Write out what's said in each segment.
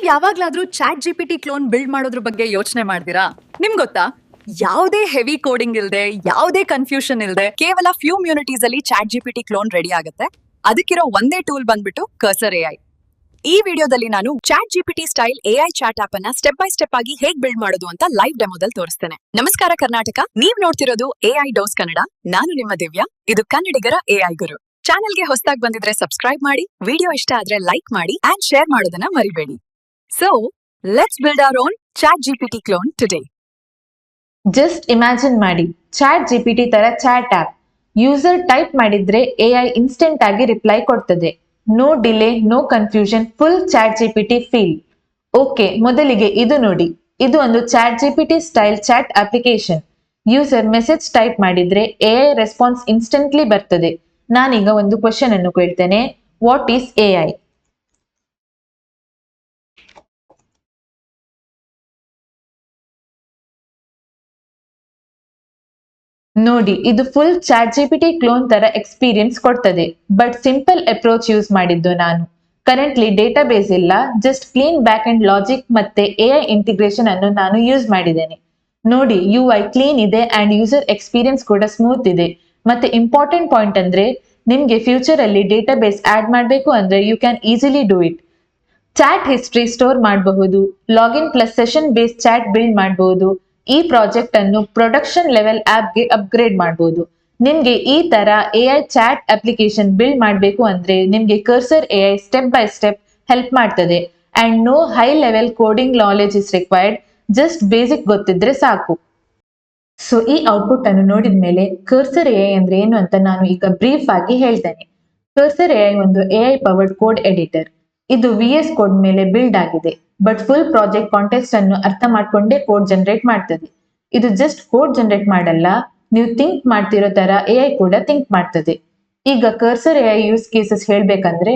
ಯಾವಾಗ್ಲಾದ್ರೂ chat GPT clown build ಮಾಡೋದ್ರ ಬಗ್ಗೆ ಯೋಚನೆ ಮಾಡ್ತೀರಾ? ನಿಮ್ ಗೊತ್ತಾ, ಯಾವುದೇ ಹೆವಿ ಕೋಡಿಂಗ್ ಇಲ್ದೆ, ಯಾವುದೇ ಕನ್ಫ್ಯೂಷನ್ ಇಲ್ದೆ, ಕೇವಲ ಫ್ಯೂ ಮ್ಯೂನಿಟೀಸ್ ಅಲ್ಲಿ ಚಾಟ್ ಜಿಪಿಟಿ ಕ್ಲೋನ್ ರೆಡಿ ಆಗುತ್ತೆ. ಅದಕ್ಕಿರೋ ಒಂದೇ ಟೂಲ್ ಬಂದ್ಬಿಟ್ಟು ಕರ್ಸರ್ ಎಐ. ಈ ವಿಡಿಯೋದಲ್ಲಿ ನಾನು chat GPT style AI chat app ಅನ್ನ ಸ್ಟೆಪ್ ಬೈ ಸ್ಟೆಪ್ ಆಗಿ ಹೇಗ್ ಬಿಲ್ಡ್ ಮಾಡೋದು ಅಂತ ಲೈವ್ ಡೆಮೋದಲ್ಲಿ ತೋರಿಸ್ತೇನೆ. ನಮಸ್ಕಾರ ಕರ್ನಾಟಕ, ನೀವ್ ನೋಡ್ತಿರೋದು ಎಐ ಡೋಸ್ ಕನ್ನಡ. ನಾನು ನಿಮ್ಮ ದಿವ್ಯಾ, ಇದು ಕನ್ನಡಿಗರ ಎಐ ಗುರು. ಚಾನೆಲ್ಗೆ ಹೊಸದಾಗಿ ಬಂದಿದ್ರೆ ಸಬ್ಸ್ಕ್ರೈಬ್ ಮಾಡಿ, ವಿಡಿಯೋ ಇಷ್ಟ ಆದ್ರೆ ಲೈಕ್ ಮಾಡಿ ಅಂಡ್ ಶೇರ್ ಮಾಡೋದನ್ನ ಮರಿಬೇಡಿ. So, let's build our own ChatGPT clone today. Just imagine ಮಾಡಿ, ಚಾಟ್ ಜಿಪಿಟಿ ತರ ಚಾಟ್ ಆಪ್. ಯೂಸರ್ ಟೈಪ್ ಮಾಡಿದ್ರೆ ಎಐ ಇನ್ಸ್ಟೆಂಟ್ ಆಗಿ ರಿಪ್ಲೈ ಕೊಡ್ತದೆ. No delay, no confusion, full chat GPT feel. Okay, ಮೊದಲಿಗೆ ಇದು ನೋಡಿ. ಇದು ಒಂದು chat GPT style chat application. User message type ಮಾಡಿದ್ರೆ ಎಐ ರೆಸ್ಪಾನ್ಸ್ ಇನ್ಸ್ಟೆಂಟ್ಲಿ ಬರ್ತದೆ. ನಾನೀಗ ಒಂದು ಕ್ವೆಶ್ಚನ್ ಅನ್ನು ಕೇಳ್ತೇನೆ, ವಾಟ್ ಈಸ್ ಎಐ? ನೋಡಿ, ಇದು ಫುಲ್ ಚಾಟ್ ಜಿಪಿಟಿ ಕ್ಲೋನ್ ತರ ಎಕ್ಸ್ಪೀರಿಯನ್ಸ್ ಕೊಡ್ತದೆ. ಬಟ್ ಸಿಂಪಲ್ ಅಪ್ರೋಚ್ ಯೂಸ್ ಮಾಡಿದ್ದು ನಾನು. ಕರೆಂಟ್ಲಿ ಡೇಟಾಬೇಸ್ ಇಲ್ಲ, just clean back and logic ಮತ್ತೆ ಎಐ ಇಂಟಿಗ್ರೇಷನ್ ಅನ್ನು ನಾನು ಯೂಸ್ ಮಾಡಿದ್ದೇನೆ. ನೋಡಿ, UI ಕ್ಲೀನ್ ಇದೆ ಅಂಡ್ ಯೂಸರ್ ಎಕ್ಸ್ಪೀರಿಯನ್ಸ್ ಕೂಡ ಸ್ಮೂತ್ ಇದೆ. ಮತ್ತೆ ಇಂಪಾರ್ಟೆಂಟ್ ಪಾಯಿಂಟ್ ಅಂದ್ರೆ, ನಿಮ್ಗೆ ಫ್ಯೂಚರ್ ಅಲ್ಲಿ ಡೇಟಾಬೇಸ್ ಆಡ್ ಮಾಡಬೇಕು ಅಂದ್ರೆ you can easily do it. Chat history store ಮಾಡಬಹುದು, login plus session based chat build ಮಾಡಬಹುದು. ಈ ಪ್ರಾಜೆಕ್ಟ್ ಅನ್ನು ಪ್ರೊಡಕ್ಷನ್ ಲೆವೆಲ್ ಆಪ್ಗೆ ಅಪ್ಗ್ರೇಡ್ ಮಾಡಬಹುದು. ನಿಮ್ಗೆ ಈ ತರ ಎಐ ಚಾಟ್ ಅಪ್ಲಿಕೇಶನ್ ಬಿಲ್ಡ್ ಮಾಡಬೇಕು ಅಂದ್ರೆ ನಿಮ್ಗೆ Cursor AI step by step help ಮಾಡ್ತದೆ. And no high level coding knowledge is required, just basic ಗೊತ್ತಿದ್ರೆ ಸಾಕು. ಸೊ ಈ ಔಟ್ಪುಟ್ ಅನ್ನು ನೋಡಿದ ಮೇಲೆ ಕರ್ಸರ್ ಎಐ ಅಂದ್ರೆ ಏನು ಅಂತ ನಾನು ಈಗ ಬ್ರೀಫ್ ಆಗಿ ಹೇಳ್ತೇನೆ. ಕರ್ಸರ್ ಎಐ ಒಂದು ಎಐ ಪವರ್ಡ್ ಕೋಡ್ ಎಡಿಟರ್. ಇದು VS ಕೋಡ್ ಮೇಲೆ ಬಿಲ್ಡ್ ಆಗಿದೆ, ಬಟ್ ಫುಲ್ ಪ್ರಾಜೆಕ್ಟ್ ಕಾಂಟೆಕ್ಸ್ಟ್ ಅನ್ನು ಅರ್ಥ ಮಾಡ್ಕೊಂಡೇ ಕೋಡ್ ಜನರೇಟ್ ಮಾಡ್ತದೆ. ಇದು ಜಸ್ಟ್ ಕೋಡ್ ಜನರೇಟ್ ಮಾಡಲ್ಲ, ನೀವು ಥಿಂಕ್ ಮಾಡ್ತಿರೋ ತರ ಎಐ ಕೂಡ ಥಿಂಕ್ ಮಾಡ್ತದೆ. ಈಗ ಕರ್ಸರ್ ಎಐ ಯೂಸ್ ಕೇಸಸ್ ಹೇಳ್ಬೇಕಂದ್ರೆ,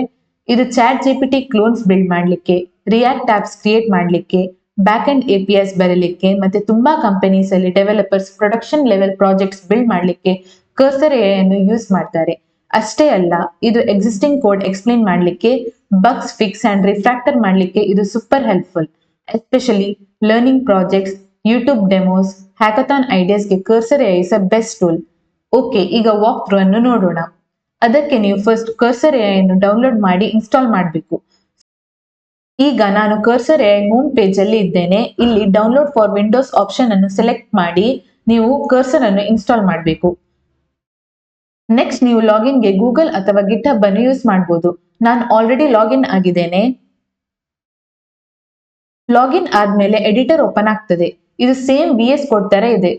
ಇದು ಚಾಟ್ ಜಿಪಿಟಿ ಕ್ಲೋನ್ಸ್ ಬಿಲ್ಡ್ ಮಾಡ್ಲಿಕ್ಕೆ, ರಿಯಾಕ್ಟ್ ಆಪ್ಸ್ ಕ್ರಿಯೇಟ್ ಮಾಡ್ಲಿಕ್ಕೆ, ಬ್ಯಾಕ್ ಅಂಡ್ APIs ಬರಲಿಕ್ಕೆ, ಮತ್ತೆ ತುಂಬಾ ಕಂಪನೀಸ್ ಅಲ್ಲಿ developers production level projects build ಮಾಡ್ಲಿಕ್ಕೆ ಕರ್ಸರ್ ಎಐ ಅನ್ನು ಯೂಸ್ ಮಾಡ್ತಾರೆ. ಅಷ್ಟೇ ಅಲ್ಲ, ಇದು ಎಕ್ಸಿಸ್ಟಿಂಗ್ ಕೋಡ್ ಎಕ್ಸ್ಪ್ಲೇನ್ ಮಾಡ್ಲಿಕ್ಕೆ, ಬಗ್ಸ್ ಫಿಕ್ಸ್ ಅಂಡ್ ರಿಫ್ಯಾಕ್ಟರ್ ಮಾಡ್ಲಿಕ್ಕೆ ಇದು super helpful. Especially learning projects, YouTube demos, hackathon ಐಡಿಯಾಸ್ಗೆ Cursor AI is a best tool. Okay, ಈಗ ವಾಕ್ ಥ್ರೂ ಅನ್ನು ನೋಡೋಣ. ಅದಕ್ಕೆ ನೀವು ಫಸ್ಟ್ ಕರ್ಸರ್ ಎಐ ಅನ್ನು ಡೌನ್ಲೋಡ್ ಮಾಡಿ ಇನ್ಸ್ಟಾಲ್ ಮಾಡಬೇಕು. ಈಗ ನಾನು ಕರ್ಸರ್ ಎಐ ಹೋಮ್ ಪೇಜ್ ಅಲ್ಲಿ ಇದ್ದೇನೆ. ಇಲ್ಲಿ ಡೌನ್ಲೋಡ್ ಫಾರ್ ವಿಂಡೋಸ್ ಆಪ್ಷನ್ ಅನ್ನು ಸೆಲೆಕ್ಟ್ ಮಾಡಿ ನೀವು ಕರ್ಸರ್ ಅನ್ನು ಇನ್ಸ್ಟಾಲ್ ಮಾಡಬೇಕು. ನೆಕ್ಸ್ಟ್ ನೀವು ಲಾಗಿನ್ಗೆ ಗೂಗಲ್ ಅಥವಾ ಗಿಟ್ಹಬ್ ಅನ್ನು ಯೂಸ್ ಮಾಡಬಹುದು. ನಾನು ಆಲ್ರೆಡಿ ಲಾಗಿನ್ ಆಗಿದ್ದೇನೆ. ಲಾಗಿನ್ ಆದ್ಮೇಲೆ ಎಡಿಟರ್ ಓಪನ್ ಆಗ್ತದೆ. ಇದು ಸೇಮ್ VS ಕೋಡ್ ತರ ಇದೆ.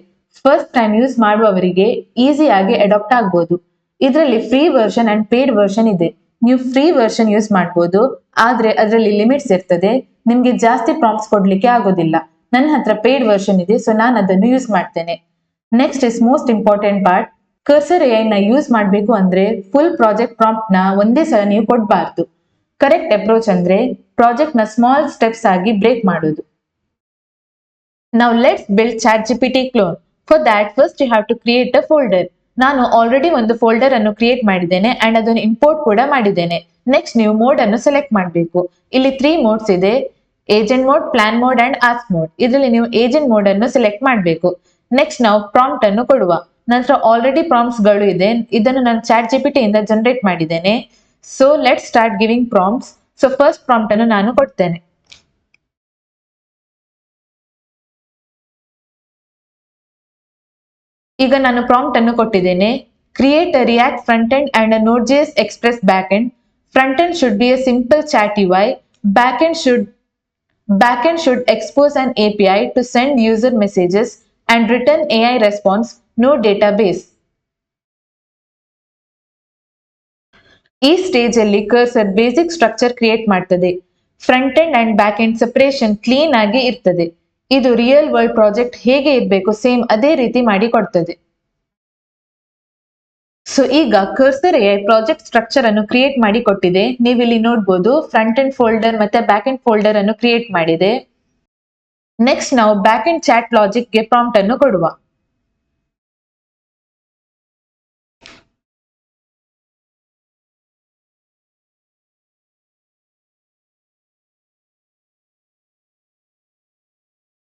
ಫಸ್ಟ್ ಟೈಮ್ ಯೂಸ್ ಮಾಡುವವರಿಗೆ ಈಸಿಯಾಗಿ ಅಡಾಪ್ಟ್ ಆಗ್ಬೋದು. ಇದರಲ್ಲಿ free version and paid version ಇದೆ. ನೀವು ಫ್ರೀ ವರ್ಷನ್ ಯೂಸ್ ಮಾಡಬಹುದು, ಆದ್ರೆ ಅದರಲ್ಲಿ ಲಿಮಿಟ್ಸ್ ಇರ್ತದೆ. ನಿಮ್ಗೆ ಜಾಸ್ತಿ ಪ್ರಾಂಪ್ಟ್ಸ್ ಕೊಡ್ಲಿಕ್ಕೆ ಆಗೋದಿಲ್ಲ. ನನ್ನ ಹತ್ರ ಪೇಡ್ ವರ್ಷನ್ ಇದೆ, ಸೊ ನಾನು ಅದನ್ನು ಯೂಸ್ ಮಾಡ್ತೇನೆ. Next is most important part. Cursor AI ನ ಯೂಸ್ ಮಾಡಬೇಕು ಅಂದ್ರೆ ಫುಲ್ ಪ್ರಾಜೆಕ್ಟ್ ಪ್ರಾಂಪ್ಟ್ ನ ಒಂದೇ ಸಲ ನೀವು ಕೊಡಬಾರ್ದು. ಕರೆಕ್ಟ್ ಅಪ್ರೋಚ್ ಅಂದ್ರೆ ಪ್ರಾಜೆಕ್ಟ್ ನ ಸ್ಮಾಲ್ ಸ್ಟೆಪ್ಸ್ ಆಗಿ ಬ್ರೇಕ್ ಮಾಡೋದು. Now let's build ChatGPT clone. For that, first you have to create a folder. ನಾನು ಆಲ್ರೆಡಿ ಒಂದು ಫೋಲ್ಡರ್ ಅನ್ನು ಕ್ರಿಯೇಟ್ ಮಾಡಿದ್ದೇನೆ ಅಂಡ್ ಅದನ್ನು ಇಂಪೋರ್ಟ್ ಕೂಡ ಮಾಡಿದ್ದೇನೆ. ನೆಕ್ಸ್ಟ್ ನೀವು ಮೋಡ್ ಅನ್ನು ಸೆಲೆಕ್ಟ್ ಮಾಡಬೇಕು. ಇಲ್ಲಿ 3 ಮೋಡ್ಸ್ ಇದೆ: agent mode, plan mode and ask mode. ಇದರಲ್ಲಿ ನೀವು ಏಜೆಂಟ್ ಮೋಡ್ ಅನ್ನು ಸೆಲೆಕ್ಟ್ ಮಾಡಬೇಕು. ನೆಕ್ಸ್ಟ್ ನಾವು ಪ್ರಾಂಪ್ಟ್ ಅನ್ನು ಕೊಡುವ. ನಂತರ ಆಲ್ರೆಡಿ ಪ್ರಾಂಪ್ಟ್ಸ್ ಗಳು ಇದೆ, ಇದನ್ನು ನಾನು ಚಾಟ್ ಜಿಪಿಟಿ ಇಂದ ಜನರೇಟ್ ಮಾಡಿದ್ದೇನೆ. So let start giving prompts. So first prompt ಅನ್ನು ನಾನು ಕೊಡ್ತೇನೆ. ಈಗ ನಾನು ಪ್ರಾಂಪ್ಟ್ ಅನ್ನು ಕೊಟ್ಟಿದ್ದೇನೆ. Create a React front end and a Node.js Express back end. Front end should be a simple chat UI. Back end should expose an API to send user messages and return AI response, no database. ಈ stage ಅಲ್ಲಿ cursor basic structure create ಮಾಡ್ತದೆ. Front end and back end separation clean ಆಗಿ ಇರ್ತದೆ. ಇದು real world project ಹೇಗೆ ಇರಬೇಕು same ಅದೇ ರೀತಿ ಮಾಡಿ ಕೊಡ್ತದೆ. ಸೊ ಈಗ ಕರ್ಸರ್ ಎಐ ಪ್ರಾಜೆಕ್ಟ್ ಸ್ಟ್ರಕ್ಚರ್ ಅನ್ನು ಕ್ರಿಯೇಟ್ ಮಾಡಿ ಕೊಟ್ಟಿದೆ. ನೀವು ಇಲ್ಲಿ ನೋಡಬಹುದು, ಫ್ರಂಟ್ ಎಂಡ್ ಫೋಲ್ಡರ್ ಮತ್ತೆ ಬ್ಯಾಕ್ ಎಂಡ್ ಫೋಲ್ಡರ್ ಅನ್ನು ಕ್ರಿಯೇಟ್ ಮಾಡಿದೆ. ನೆಕ್ಸ್ಟ್ ನಾವು ಬ್ಯಾಕ್ ಎಂಡ್ ಚಾಟ್ ಲಾಜಿಕ್ ಗೆ ಪ್ರಾಂಪ್ಟ್ ಅನ್ನು ಕೊಡುವ.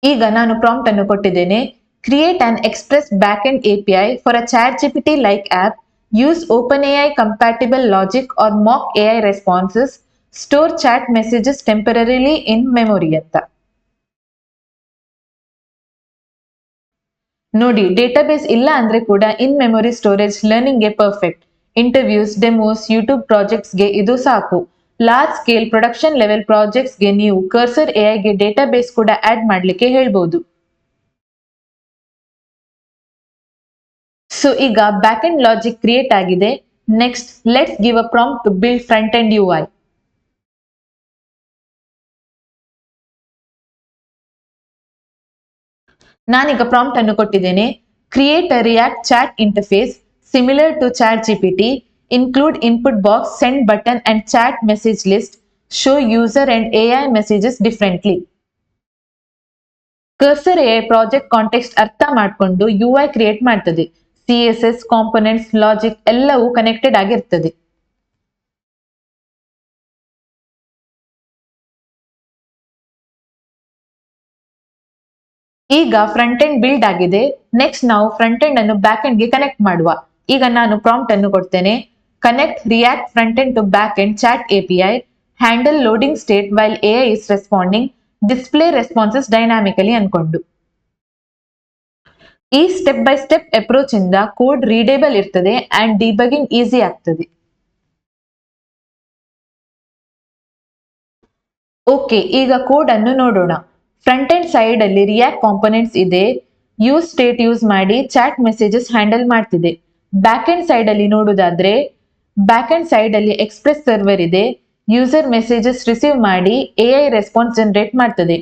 ಈಗ ನಾನು ಪ್ರಾಂಪ್ಟ್ ಅನ್ನು ಕೊಟ್ಟಿದ್ದೇನೆ. Create an express back end API for a chat GPT like app, use OpenAI compatible logic or mock AI responses, store chat messages temporarily in memory ಅಂತ. ನೋಡಿ, database ಇಲ್ಲ ಅಂದ್ರೆ ಕೂಡ ಇನ್ ಮೆಮೊರಿ ಸ್ಟೋರೇಜ್ ಲರ್ನಿಂಗ್ಗೆ perfect. Interviews, demos, YouTube ಪ್ರಾಜೆಕ್ಟ್ಸ್ಗೆ ಇದು ಸಾಕು. Large scale production level ಪ್ರಾಜೆಕ್ಟ್ಸ್ಗೆ ನೀವು ಕರ್ಸರ್ ಎಐಗೆ ಡೇಟಾಬೇಸ್ ಕೂಡ ಆಡ್ ಮಾಡ್ಲಿಕ್ಕೆ ಹೇಳ್ಬೋದು. ಸೊ ಈಗ ಬ್ಯಾಕ್ ಎಂಡ್ ಲಾಜಿಕ್ ಕ್ರಿಯೇಟ್ ಆಗಿದೆ. Next let's give a prompt to build front end UI. ನಾನೀಗ ಪ್ರಾಂಪ್ಟ್ ಅನ್ನು ಕೊಟ್ಟಿದ್ದೇನೆ. Create a React chat interface similar to ChatGPT, include input box, send button and chat message list, show user and AI messages differently. Cursor AI project context ಅರ್ಥ ಮಾಡಿಕೊಂಡು UI create ಮಾಡ್ತದೆ. CSS, components, logic ಎಲ್ಲವೂ connected ಆಗಿರ್ತದೆ. ಈಗ front end build ಆಗಿದೆ. Next ನಾವು front end ಅನ್ನು back end ಗೆ ಕನೆಕ್ಟ್ ಮಾಡುವ. ಈಗ ನಾನು ಪ್ರಾಂಪ್ಟ್ ಅನ್ನು ಕೊಡ್ತೇನೆ. Connect React front end to back end chat API, handle loading state while AI is responding, display responses dynamically ಅನ್ಕೊಂಡು. ಈ ಸ್ಟೆಪ್ ಬೈ ಸ್ಟೆಪ್ ಅಪ್ರೋಚ್ ಇಂದ ಕೋಡ್ ರೀಡೇಬಲ್ ಇರ್ತದೆ ಅಂಡ್ ಡಿಬಗಿಂಗ್ ಈಸಿ ಆಗ್ತದೆ. ಓಕೆ, ಈಗ ಕೋಡ್ ಅನ್ನು ನೋಡೋಣ. ಫ್ರಂಟ್ ಎಂಡ್ ಸೈಡ್ ಅಲ್ಲಿ react components ಇದೆ. ಯೂಸ್ ಸ್ಟೇಟ್ ಯೂಸ್ ಮಾಡಿ ಚಾಟ್ ಮೆಸೇಜಸ್ ಹ್ಯಾಂಡಲ್ ಮಾಡ್ತಿದೆ. ಬ್ಯಾಕ್ ಎಂಡ್ ಸೈಡ್ ಅಲ್ಲಿ ನೋಡುದಾದ್ರೆ ಬ್ಯಾಕ್ ಎಂಡ್ ಸೈಡ್ ಅಲ್ಲಿ ಎಕ್ಸ್‌ಪ್ರೆಸ್ ಸರ್ವರ್ ಇದೆ. ಯೂಸರ್ ಮೆಸೇಜಸ್ ರಿಸೀವ್ ಮಾಡಿ AI ರೆಸ್ಪಾನ್ಸ್ ಜನರೇಟ್ ಮಾಡ್ತದೆ.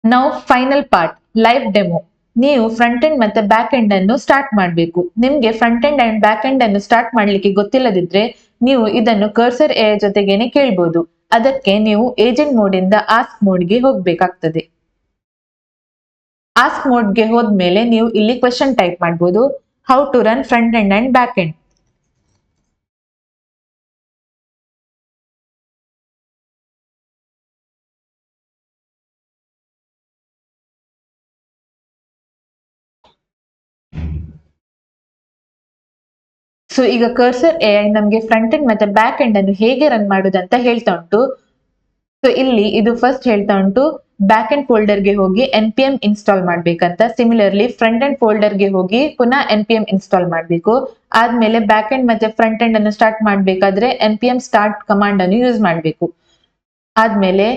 Now final part, live demo. ನೀವು ಫ್ರಂಟ್ ಎಂಡ್ ಮತ್ತೆ ಬ್ಯಾಕ್ ಎಂಡ್ ಅನ್ನು ಸ್ಟಾರ್ಟ್ ಮಾಡಬೇಕು. ನಿಮ್ಗೆ front end and back end ಅನ್ನು ಸ್ಟಾರ್ಟ್ ಮಾಡ್ಲಿಕ್ಕೆ ಗೊತ್ತಿಲ್ಲದಿದ್ರೆ ನೀವು ಇದನ್ನು ಕರ್ಸರ್ AI ಜೊತೆಗೇನೆ ಕೇಳ್ಬೋದು. ಅದಕ್ಕೆ ನೀವು ಏಜೆಂಟ್ ಮೋಡ್ ಇಂದ ಆಸ್ಕ್ ಮೋಡ್ಗೆ ಹೋಗ್ಬೇಕಾಗ್ತದೆ. ಆಸ್ಕ್ ಮೋಡ್ಗೆ ಹೋದ್ಮೇಲೆ ನೀವು ಇಲ್ಲಿ ಕ್ವೆಶ್ಚನ್ ಟೈಪ್ ಮಾಡ್ಬೋದು. How to run front end and back end. So ಈಗ ಕರ್ಸರ್ AI ನಮಗೆ ಫ್ರಂಟ್ ಎಂಡ್ ಮತ್ತೆ ಬ್ಯಾಕ್ ಎಂಡ್ ಅನ್ನು ಹೇಗೆ ರನ್ ಮಾಡುದಂತ ಹೇಳ್ತಾ ಉಂಟು. ಸೊ ಇಲ್ಲಿ ಇದು ಫಸ್ಟ್ ಹೇಳ್ತಾ ಉಂಟು ಬ್ಯಾಕ್ ಎಂಡ್ ಫೋಲ್ಡರ್ಗೆ ಹೋಗಿ npm ಇನ್ಸ್ಟಾಲ್ ಮಾಡ್ಬೇಕಂತ. ಸಿಮಿಲರ್ಲಿ ಫ್ರಂಟ್ ಎಂಡ್ ಫೋಲ್ಡರ್ಗೆ ಹೋಗಿ ಪುನಃ npm ಇನ್ಸ್ಟಾಲ್ ಮಾಡಬೇಕು. ಆದ್ಮೇಲೆ ಬ್ಯಾಕ್ ಎಂಡ್ ಮತ್ತೆ ಫ್ರಂಟ್ ಎಂಡ್ ಅನ್ನು ಸ್ಟಾರ್ಟ್ ಮಾಡ್ಬೇಕಾದ್ರೆ npm ಸ್ಟಾರ್ಟ್ ಕಮಾಂಡ್ ಅನ್ನು ಯೂಸ್ ಮಾಡಬೇಕು. ಆದ್ಮೇಲೆ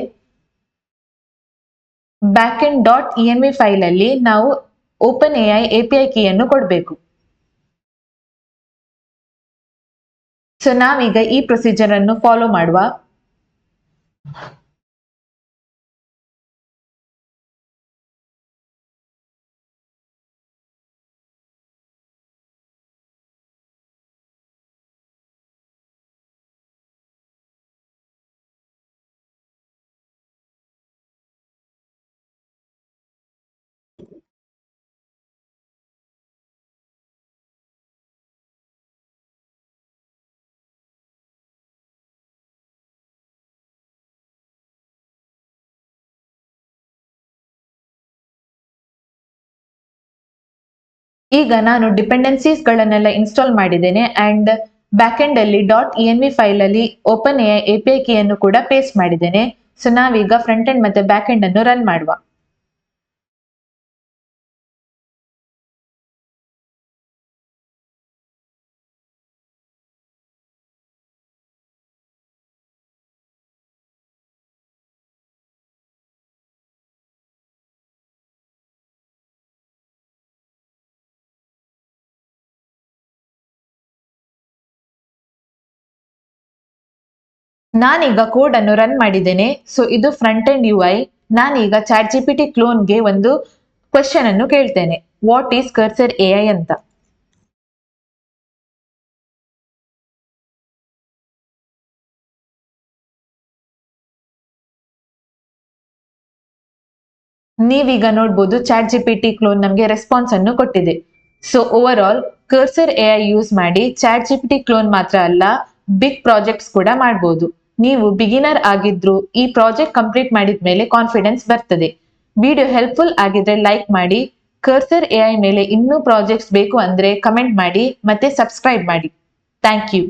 ಬ್ಯಾಕ್ ಎಂಡ್ .env ಫೈಲ್ ಅಲ್ಲಿ ನಾವು OpenAI API ಕೀಯನ್ನು ಕೊಡಬೇಕು. ಸೊ ನಾವೀಗ ಈ ಪ್ರೊಸೀಜರ್ ಅನ್ನು ಫಾಲೋ ಮಾಡುವ. ಈಗ ನಾನು ಡಿಪೆಂಡೆನ್ಸೀಸ್ ಗಳನ್ನೆಲ್ಲ ಇನ್ಸ್ಟಾಲ್ ಮಾಡಿದ್ದೇನೆ ಅಂಡ್ ಬ್ಯಾಕ್ ಎಂಡ್ ಅಲ್ಲಿ .env ಫೈಲ್ ಅಲ್ಲಿ OpenAI API ಕೀಯನ್ನು ಕೂಡ ಪೇಸ್ಟ್ ಮಾಡಿದ್ದೇನೆ. ಸೊ ನಾವೀಗ ಫ್ರಂಟ್ ಎಂಡ್ ಮತ್ತೆ ಬ್ಯಾಕ್ ಎಂಡ್ ಅನ್ನು ರನ್ ಮಾಡುವ. ನಾನೀಗ ಕೋಡ್ ಅನ್ನು ರನ್ ಮಾಡಿದ್ದೇನೆ. ಸೊ ಇದು ಫ್ರಂಟ್ ಎಂಡ್ UI. ನಾನೀಗ ಚಾಟ್ ಜಿಪಿಟಿ ಕ್ಲೋನ್ಗೆ ಒಂದು ಕ್ವೆಶ್ಚನ್ ಅನ್ನು ಕೇಳ್ತೇನೆ. ವಾಟ್ ಈಸ್ ಕರ್ಸರ್ AI ಅಂತ. ನೀವೀಗ ನೋಡ್ಬೋದು ಚಾಟ್ ಜಿಪಿಟಿ ಕ್ಲೋನ್ ನಮಗೆ ರೆಸ್ಪಾನ್ಸ್ ಅನ್ನು ಕೊಟ್ಟಿದೆ. So over all cursor AI use ಮಾಡಿ ಚಾಟ್ ಜಿಪಿಟಿ ಕ್ಲೋನ್ ಮಾತ್ರ ಅಲ್ಲ, ಬಿಗ್ ಪ್ರಾಜೆಕ್ಟ್ಸ್ ಕೂಡ ಮಾಡಬಹುದು. ನೀವು ಬಿಗಿನರ್ ಆಗಿದ್ರು ಈ ಪ್ರಾಜೆಕ್ಟ್ ಕಂಪ್ಲೀಟ್ ಮಾಡಿದ್ಮೇಲೆ ಕಾನ್ಫಿಡೆನ್ಸ್ ಬರ್ತದೆ. ವಿಡಿಯೋ ಹೆಲ್ಪ್ಫುಲ್ ಆಗಿದ್ರೆ ಲೈಕ್ ಮಾಡಿ, ಕರ್ಸರ್ AI ಮೇಲೆ ಇನ್ನೂ ಪ್ರಾಜೆಕ್ಟ್ಸ್ ಬೇಕು ಅಂದ್ರೆ ಕಮೆಂಟ್ ಮಾಡಿ ಮತ್ತೆ ಸಬ್ಸ್ಕ್ರೈಬ್ ಮಾಡಿ. Thank you.